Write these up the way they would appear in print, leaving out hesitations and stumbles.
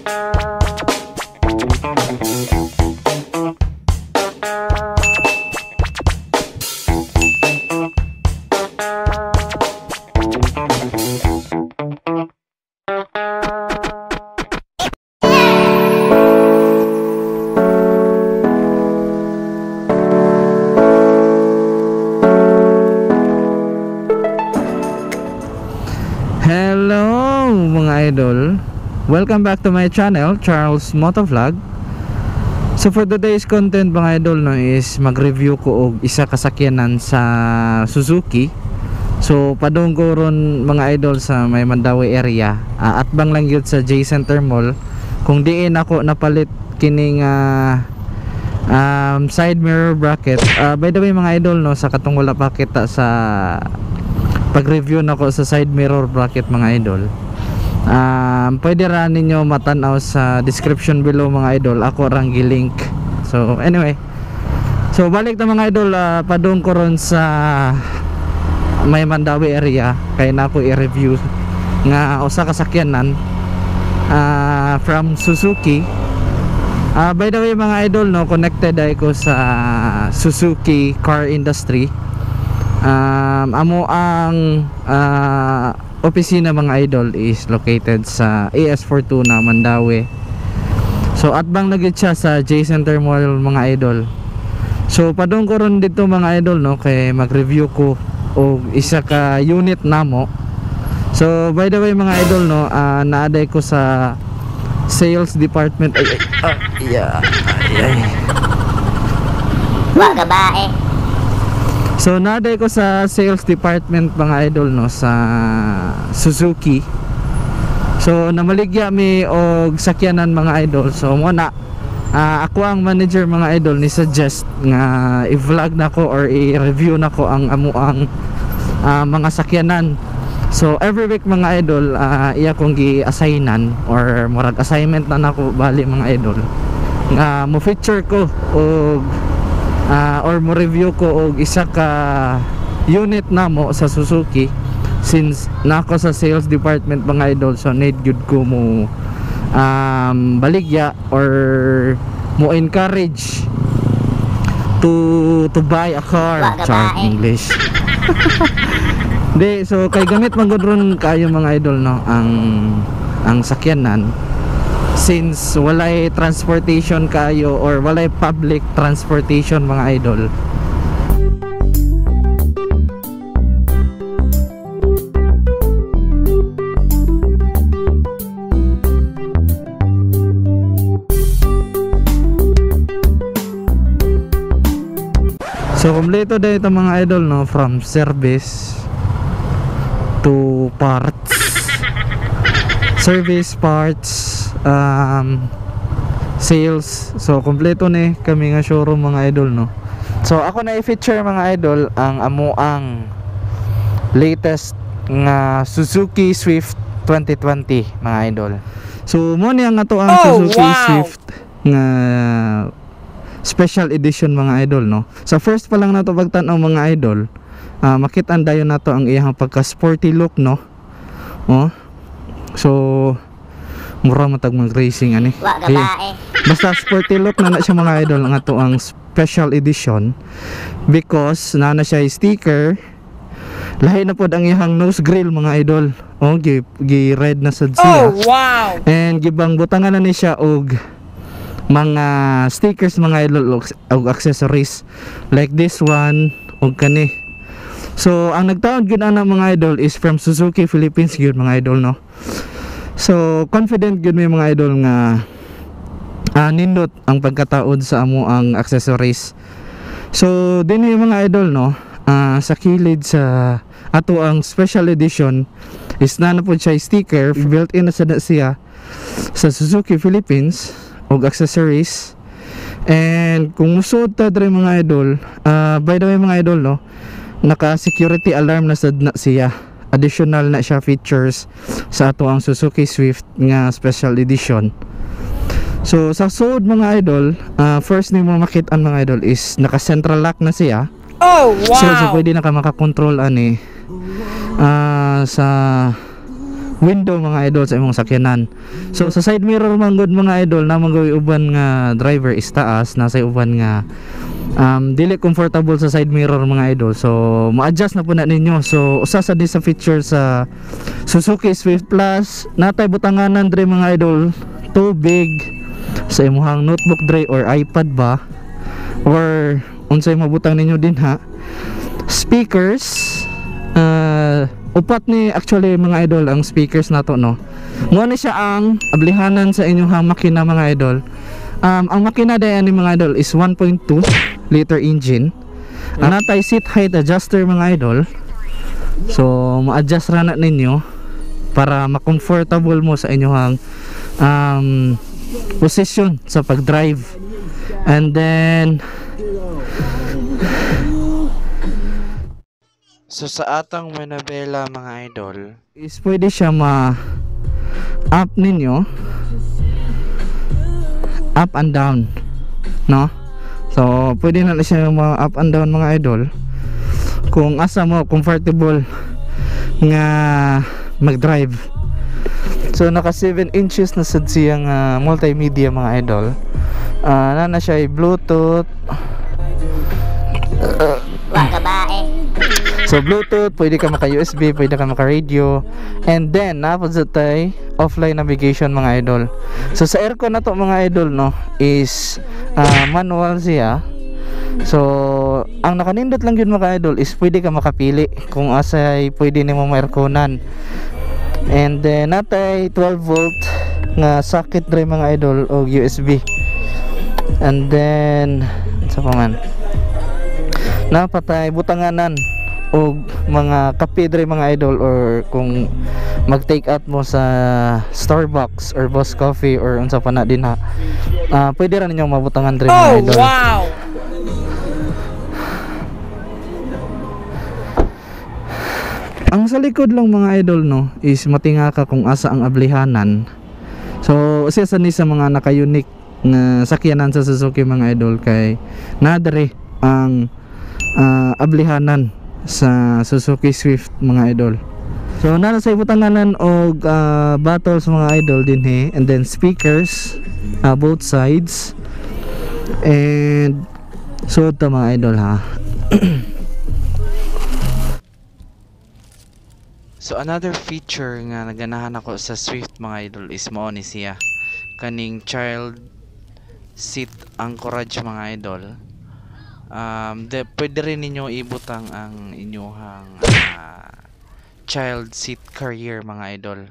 Hello mga idol, welcome back to my channel, Charles Motovlog. So for today's content mga idol no, is mag-review ko og isa kasakyanan sa Suzuki. So padung ko ron mga idol sa may Mandawi area, at bang lang yun sa J Center Mall. Kung diin ako napalit kining side mirror bracket. By the way mga idol no, sa katong wala pa kita sa pag-review nako sa side mirror bracket mga idol, pwede ra ninyo matanaw sa description below mga idol, ako rang gi-link. So anyway, so balik ta mga idol, padung ko ron sa may Mandawi area kay na ako i-review nga usa ka sakyanan from Suzuki. By the way mga idol no, connected ako sa Suzuki car industry. Amo ang opisina mga idol is located sa AS42 na Mandawi. So at bang nagit siya sa J Center Mall mga idol. So padung ko ron dito mga idol no, kay mag-review ko o isa ka unit namo. So by the way mga idol no, naaday ko sa sales department. Wag bae. So naaday ko sa sales department mga idol no, sa Suzuki. So namaligya mi og sakyanan mga idol. So mo na ako ang manager mga idol ni suggest nga i-vlog nako or i-review nako ang amuang mga sakyanan. So every week mga idol, iya kong gi-assignan or murag assignment na nako bali mga idol nga mo feature ko og or mo review ko og isa ka unit namo sa Suzuki. Since nako sa sales department mga idol, so need good ko mo baligya or mo encourage to buy a car. Char English. Di, so kay gamit magudron kayo mga idol no ang sakyanan. Since walay transportation kayo or walay public transportation mga idol, so kompleto dito mga idol no, from service to parts, service, parts, sales. So kompleto ni kami nga showroom mga idol no. So ako na i-feature mga idol ang amuang latest nga Suzuki Swift 2020 mga idol. So mo ni ang ato ang Suzuki Swift nga special edition mga idol no. Sa first pa lang nato pagtan-aw mga idol, makit-an dayon nato ang iyang pagka sporty look no. So mura matag mag racing ani. Basta sporty look na siya mga idol ang ato ang special edition, because na siya sticker. Lahi na pod ang iyang nose grill mga idol. Gi red na sad siya. Wow. And gibang butangan na ni siya og mga stickers mga idol og accessories like this one og kani. So ang nagtaod gyud ana mga idol is from Suzuki Philippines gyud mga idol no. So confident gyud may mga idol nga nindot ang pagkataod sa amo ang accessories. So dinhi mga idol no, sa kilid sa ato ang special edition is na po siya sticker, built in na siya sa Suzuki Philippines og accessories. And kung musuod ta dre mga idol, by the way mga idol no, naka security alarm na sad na siya. Additional na siya features sa ato ang Suzuki Swift nga special edition. So sa suod mga idol, first ni mo makita mga idol is naka central lock na siya. So pwede na ka makakontrol ani sa window mga idol sa imong sakyanan. So sa side mirror man gud mga idol na magawi uban nga driver is taas, nasa uban nga dili comfortable sa side mirror mga idol. So ma-adjust na po na ninyo. So usa sa sa feature sa Suzuki Swift Plus, natay butanganan dre mga idol, tubig sa imong notebook dre or iPad ba, or unsay mabutang ninyo din ha. Speakers, upat ni actually mga idol ang speakers nato no. Mo ni siya ang ablihanan sa inyong makina mga idol. Ang makina day ani mga idol is 1.2 liter engine. Natay seat height adjuster mga idol. So ma-adjust ra na ninyo para ma-comfortable mo sa inyong position sa pag-drive. And then so sa atang manabela mga idol is pwede siya ma-up ninyo, up and down, no? So pwede na siya ma-up and down mga idol kung asa mo comfortable nga mag-drive. So naka 7 inches na sad siyang multimedia mga idol. Na siya ay Bluetooth. So Bluetooth, pwede ka maka USB, pwede ka maka radio, and then napod sa tay offline navigation mga idol. So sa aircon na to mga idol no is manual siya. So ang nakanindot lang yun mga idol is pwede ka makapili kung asay pwede nimo ma-airconan. And then natay 12 volt nga socket dre mga idol o USB. And then sa paman napatay butanganan o mga kape dre mga idol, or kung mag take out mo sa Starbucks or Boss Coffee or unsa pa na din ha, pwede ra ninyong mabutangan dre mga idol. Wow! Ang sa likod lang mga idol no is matinga ka kung asa ang ablihanan. So isa sa ni sa mga naka-unique nga sakyanan sa Suzuki mga idol kay nadre ang ablihanan sa Suzuki Swift mga idol. So nana sa ibutanganan og bottles mga idol din he, and then speakers both sides, and so ito mga idol ha. So another feature nga naganahan ako sa Swift mga idol is mao ni siya kaning child seat anchorage mga idol. Pwede rin ninyo ibutang ang inyong child seat carrier mga idol.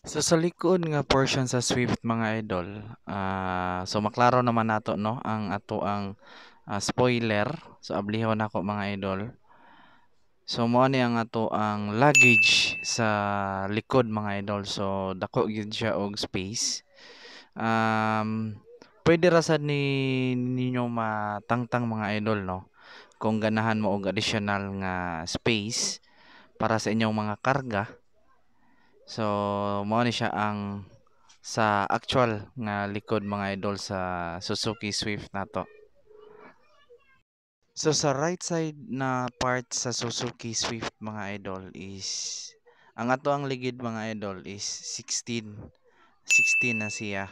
So sa likod nga portion sa Swift mga idol, so maklaro naman nato no ang ato ang spoiler. So ablihon nako mga idol. So mo ni ang ato ang luggage sa likod mga idol. So dako gyud siya og space. Pwede ra sad ninyo matangtang mga idol no kung ganahan mo og additional nga space para sa inyong mga karga. So mo ni siya ang sa actual nga likod mga idol sa Suzuki Swift nato. So sa right side na part sa Suzuki Swift mga idol is ang ato ang ligid mga idol is 16 na siya.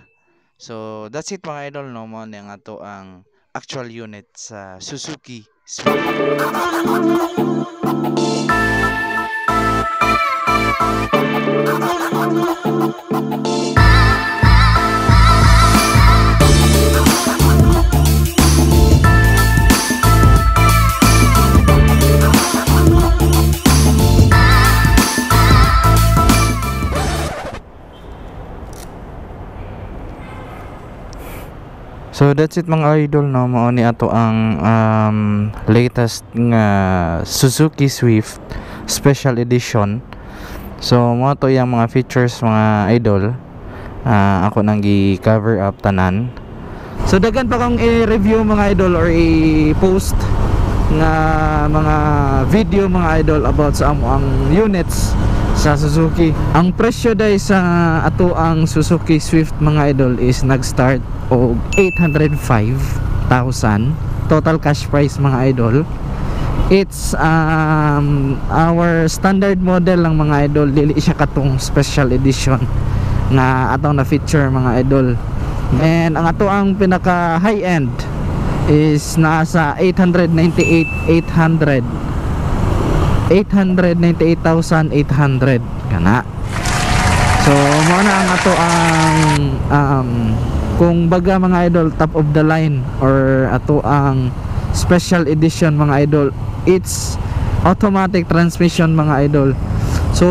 So that's it mga idol no, mo ang ato ang actual unit sa Suzuki Swift. So that's it mga idol no, mao ni ato ang latest nga Suzuki Swift Special Edition. So mo to yang mga features mga idol. Ako nang gi-cover up tanan. So dagan pa kong i-review mga idol or i-post nga mga video mga idol about sa ang units sa Suzuki. Ang presyo dai sa ato ang Suzuki Swift mga idol is nag-start og 805,000 total cash price mga idol. It's our standard model lang mga idol, dili siya katong special edition nga atong na feature mga idol. And ang ato ang pinaka high end is nasa 898,800 kana. So mo na ang ato ang kung baga mga idol, top of the line or ato ang special edition mga idol, it's automatic transmission mga idol. So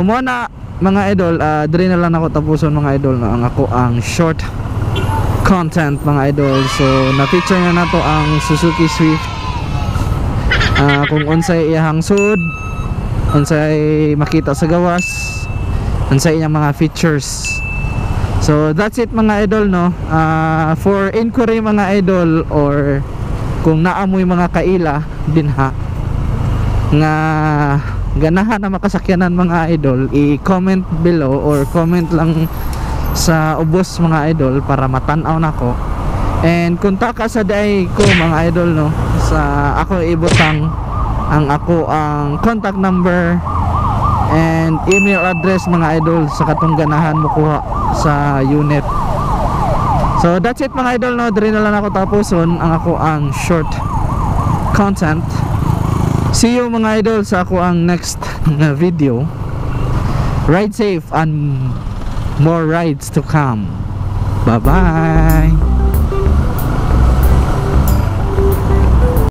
mo na mga idol, diri na lang ako tapuson mga idol no, ang ako ang short content mga idol. So na-feature na nato ang Suzuki Swift, kung unsay iyang sud, unsay makita sa gawas, unsay iyang mga features. So that's it mga idol no. For inquiry mga idol, or kung naamoy mga kaila dinha nga ganahan na makasakyanan mga idol, i-comment below or comment lang sa ubos mga idol para matan-aw nako. And kontak ka sa day ko mga idol no, sa ako ibutang ang ako ang contact number and email address mga idol sa katong ganahan mo kuha sa unit. So that's it mga idol no, diri na lang ako tapuson ang ako ang short content. See you mga idol sa ako ang next na video. Ride safe and more rides to come. Bye bye.